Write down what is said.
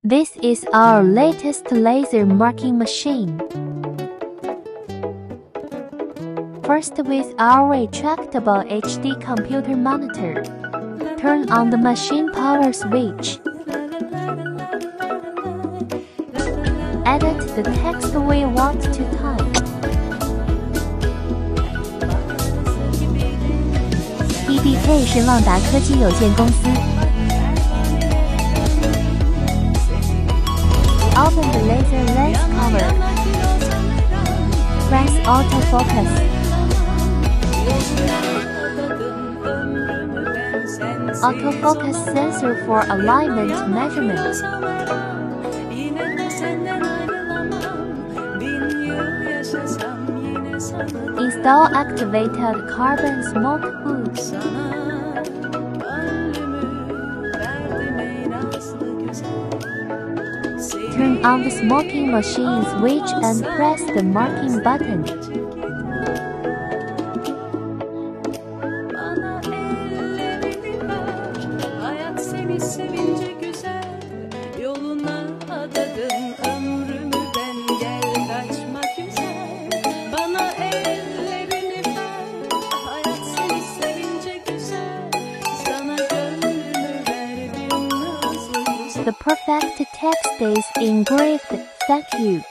This is our latest laser marking machine. First, with our retractable HD computer monitor, turn on the machine power switch. Edit the text we want to type. TBK 是旺达科技有限公司。Open the laser lens cover. Press autofocus. Autofocus sensor for alignment measurement. Install activated carbon smoke hood. Turn on the smoking machine switch and press the marking button. The perfect text is engraved. Thank you.